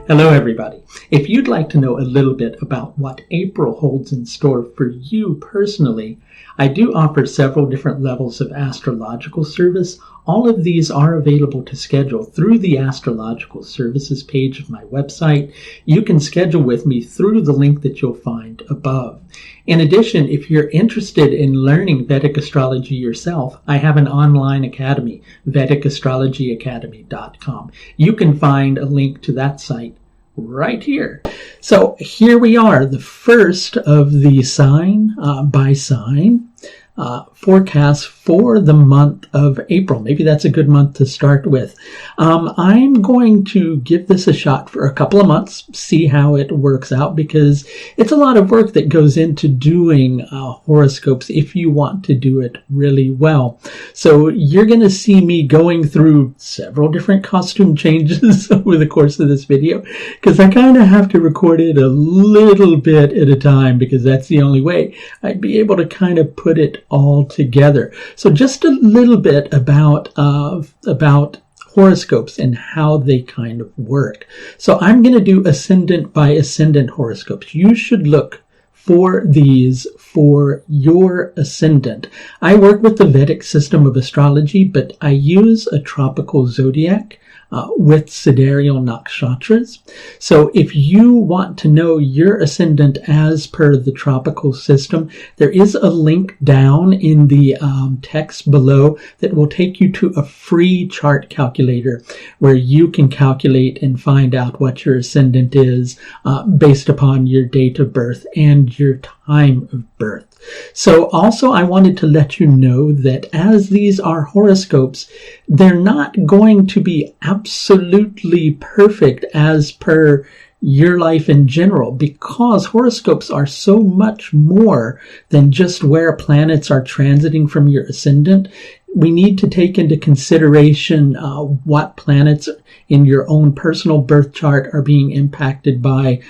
Hello everybody. If you'd like to know a little bit about what April holds in store for you personally, I do offer several different levels of astrological service. All of these are available to schedule through the astrological services page of my website. You can schedule with me through the link that you'll find above. In addition, if you're interested in learning Vedic astrology yourself, I have an online academy, VedicAstrologyAcademy.com. You can find a link to that site right here. So here we are, the first of the sign by sign forecast for the month of April. Maybe that's a good month to start with. I'm going to give this a shot for a couple of months, see how it works out, because it's a lot of work that goes into doing horoscopes if you want to do it really well. So you're going to see me going through several different costume changes over the course of this video, because I kind of have to record it a little bit at a time, because that's the only way I'd be able to kind of put it all together. So just a little bit about horoscopes and how they kind of work. So I'm going to do ascendant by ascendant horoscopes. You should look for these for your ascendant. I work with the Vedic system of astrology, but I use a tropical zodiac with sidereal nakshatras. So if you want to know your ascendant as per the tropical system, there is a link down in the text below that will take you to a free chart calculator where you can calculate and find out what your ascendant is based upon your date of birth and your time of birth. So also I wanted to let you know that as these are horoscopes, they're not going to be absolutely perfect as per your life in general, because horoscopes are so much more than just where planets are transiting from your ascendant. We need to take into consideration what planets in your own personal birth chart are being impacted by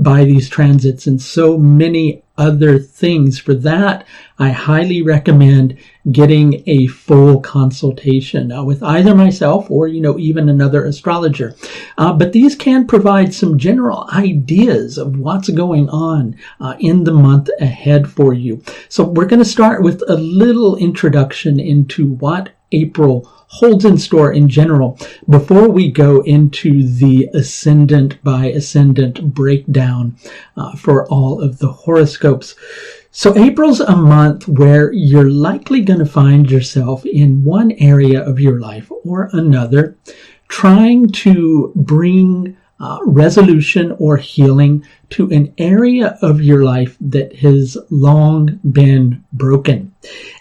these transits and so many other things. For that, I highly recommend getting a full consultation with either myself or, even another astrologer. But these can provide some general ideas of what's going on in the month ahead for you. So we're going to start with a little introduction into what April holds in store in general before we go into the ascendant by ascendant breakdown for all of the horoscopes. So April's a month where you're likely going to find yourself in one area of your life or another trying to bring resolution or healing to an area of your life that has long been broken.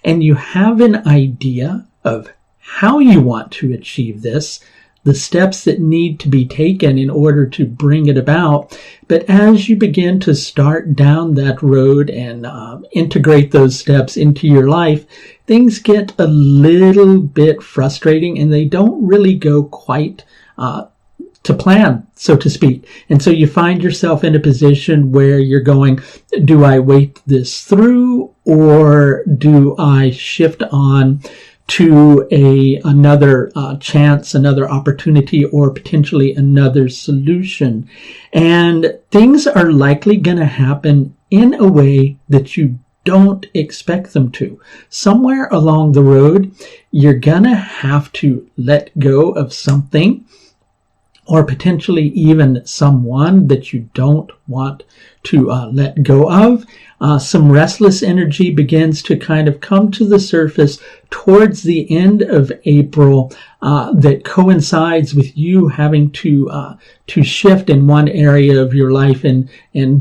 And you have an idea of how you want to achieve this, the steps that need to be taken in order to bring it about. But as you begin to start down that road and integrate those steps into your life, things get a little bit frustrating and they don't really go quite to plan, so to speak. And so you find yourself in a position where you're going, do I wait this through or do I shift on to another chance, another opportunity, or potentially another solution? And things are likely going to happen in a way that you don't expect them to. Somewhere along the road, you're going to have to let go of something, or potentially even someone that you don't want to let go of. Some restless energy begins to kind of come to the surface towards the end of April that coincides with you having to shift in one area of your life and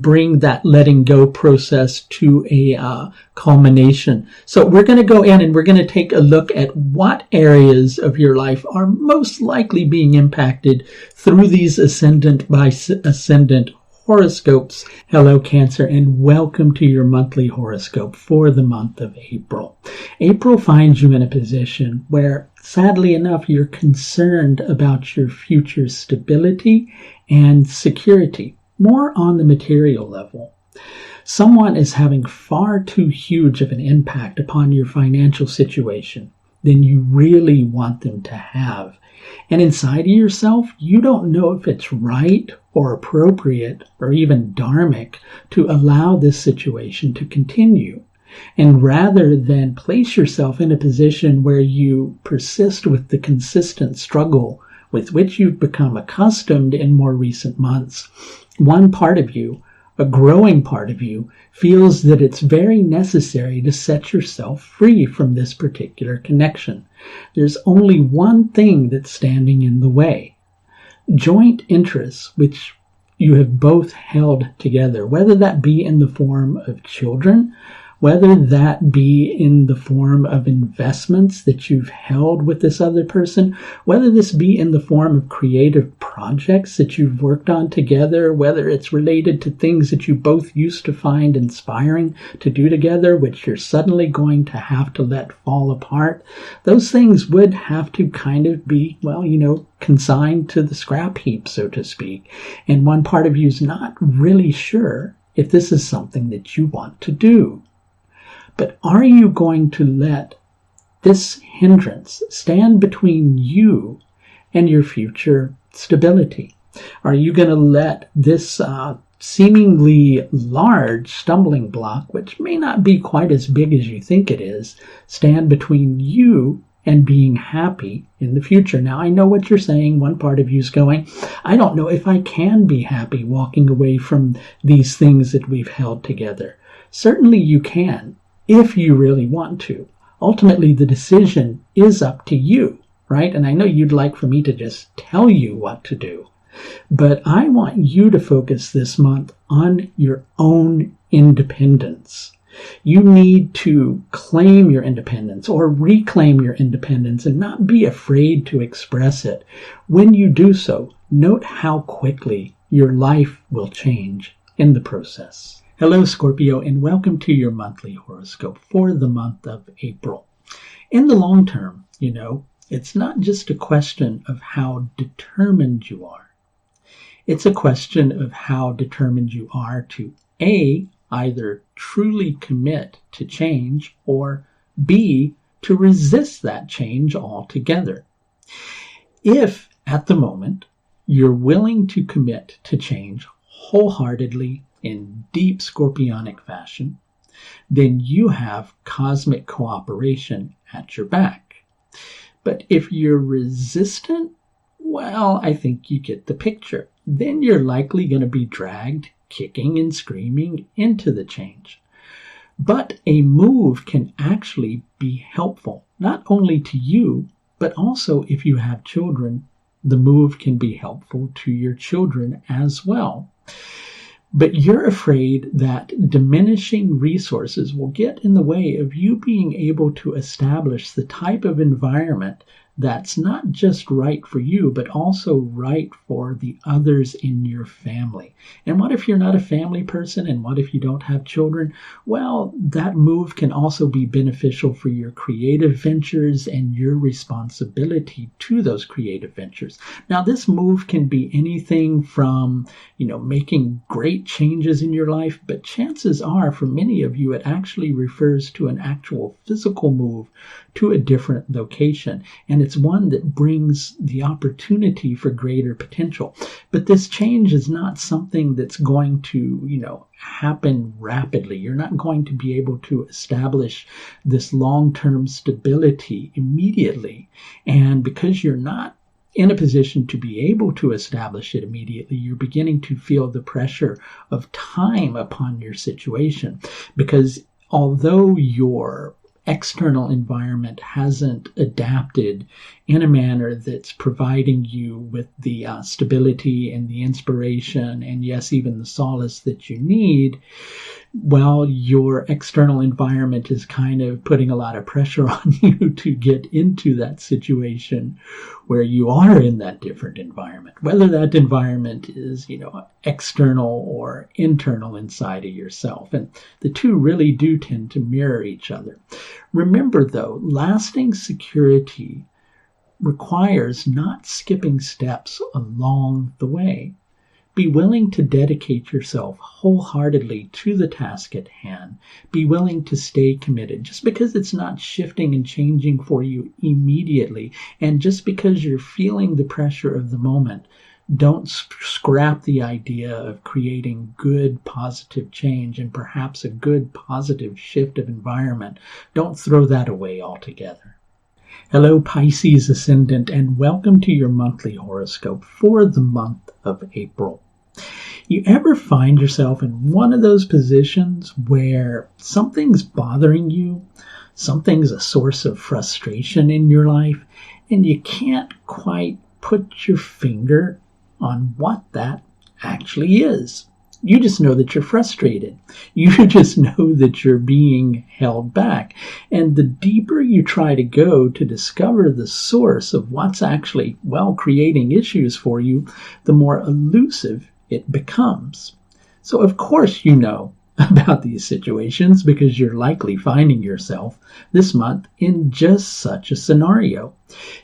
bring that letting go process to a culmination. So we're going to go in and we're going to take a look at what areas of your life are most likely being impacted through these ascendant by ascendant horoscopes. Hello, Cancer, and welcome to your monthly horoscope for the month of April. April finds you in a position where, sadly enough, you're concerned about your future stability and security, more on the material level. Someone is having far too huge of an impact upon your financial situation than you really want them to have. And inside of yourself, you don't know if it's right or appropriate or even dharmic to allow this situation to continue. And rather than place yourself in a position where you persist with the consistent struggle with which you've become accustomed in more recent months, one part of you, a growing part of you, feels that it's very necessary to set yourself free from this particular connection. There's only one thing that's standing in the way. Joint interests, which you have both held together, whether that be in the form of children, whether that be in the form of investments that you've held with this other person, whether this be in the form of creative projects that you've worked on together, whether it's related to things that you both used to find inspiring to do together, which you're suddenly going to have to let fall apart, those things would have to kind of be, consigned to the scrap heap, so to speak. And one part of you is not really sure if this is something that you want to do. But are you going to let this hindrance stand between you and your future stability? Are you going to let this seemingly large stumbling block, which may not be quite as big as you think it is, stand between you and being happy in the future? Now, I know what you're saying. One part of you is going, I don't know if I can be happy walking away from these things that we've held together. Certainly you can, if you really want to. Ultimately, the decision is up to you, right? And I know you'd like for me to just tell you what to do, but I want you to focus this month on your own independence. You need to claim your independence or reclaim your independence and not be afraid to express it. When you do so, note how quickly your life will change in the process. Hello, Scorpio, and welcome to your monthly horoscope for the month of April. In the long term, it's not just a question of how determined you are. It's a question of how determined you are to A, either truly commit to change, or B, to resist that change altogether. If, at the moment, you're willing to commit to change wholeheartedly in deep scorpionic fashion, then you have cosmic cooperation at your back. But if you're resistant, well, I think you get the picture. Then you're likely going to be dragged, kicking and screaming, into the change. But a move can actually be helpful, not only to you, but also if you have children, the move can be helpful to your children as well. But you're afraid that diminishing resources will get in the way of you being able to establish the type of environment that's not just right for you, but also right for the others in your family. And what if you're not a family person? And what if you don't have children? Well, that move can also be beneficial for your creative ventures and your responsibility to those creative ventures. Now, this move can be anything from, making great changes in your life, but chances are for many of you, it actually refers to an actual physical move to a different location. And it's one that brings the opportunity for greater potential. But this change is not something that's going to, happen rapidly. You're not going to be able to establish this long-term stability immediately. And because you're not in a position to be able to establish it immediately, you're beginning to feel the pressure of time upon your situation. Because although your external environment hasn't adapted in a manner that's providing you with the stability and the inspiration and, yes, even the solace that you need, well, your external environment is kind of putting a lot of pressure on you to get into that situation where you are in that different environment, whether that environment is, external or internal inside of yourself. And the two really do tend to mirror each other. Remember, though, lasting security requires not skipping steps along the way, Be willing to dedicate yourself wholeheartedly to the task at hand. Be willing to stay committed. Just because it's not shifting and changing for you immediately, and just because you're feeling the pressure of the moment, don't scrap the idea of creating good, positive change and perhaps a good, positive shift of environment. Don't throw that away altogether. Hello, Pisces Ascendant, and welcome to your monthly horoscope for the month of April. You ever find yourself in one of those positions where something's bothering you, something's a source of frustration in your life, and you can't quite put your finger on what that actually is? You just know that you're frustrated. You just know that you're being held back. And the deeper you try to go to discover the source of what's actually, creating issues for you, the more elusive it becomes. So of course you know about these situations because you're likely finding yourself this month in just such a scenario.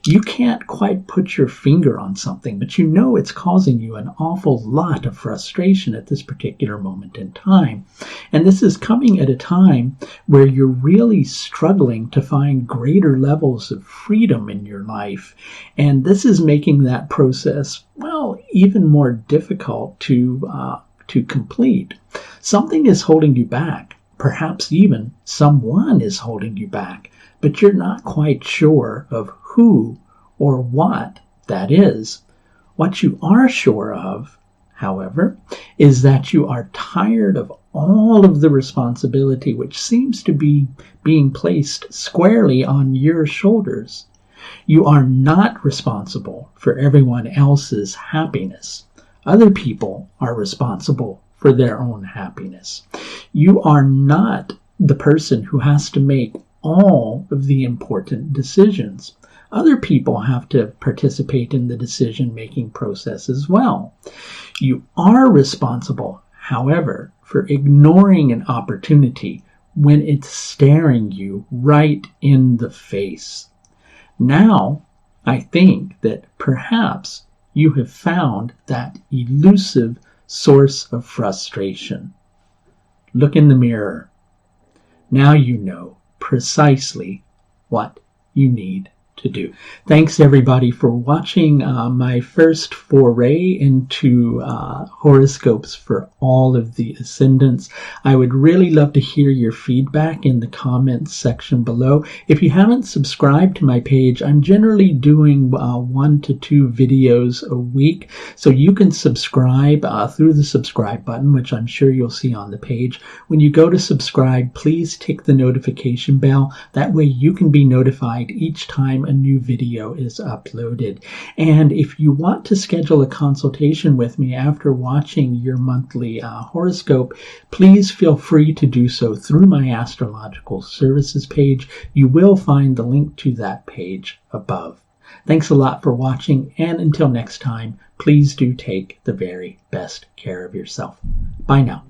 You can't quite put your finger on something, but you know it's causing you an awful lot of frustration at this particular moment in time. And this is coming at a time where you're really struggling to find greater levels of freedom in your life. And this is making that process, even more difficult to complete. Something is holding you back. Perhaps even someone is holding you back, but you're not quite sure of who or what that is. What you are sure of, however, is that you are tired of all of the responsibility which seems to be being placed squarely on your shoulders. You are not responsible for everyone else's happiness. Other people are responsible for their own happiness. You are not the person who has to make all of the important decisions. Other people have to participate in the decision-making process as well. You are responsible, however, for ignoring an opportunity when it's staring you right in the face. Now, I think that perhaps you have found that elusive source of frustration. Look in the mirror. Now you know precisely what you need to do. Thanks everybody for watching my first foray into horoscopes for all of the ascendants. I would really love to hear your feedback in the comments section below. If you haven't subscribed to my page, I'm generally doing 1 to 2 videos a week, so you can subscribe through the subscribe button, which I'm sure you'll see on the page. When you go to subscribe, please tick the notification bell. That way you can be notified each time a new video is uploaded. And if you want to schedule a consultation with me after watching your monthly horoscope, please feel free to do so through my astrological services page. You will find the link to that page above. Thanks a lot for watching, and until next time, please do take the very best care of yourself. Bye now.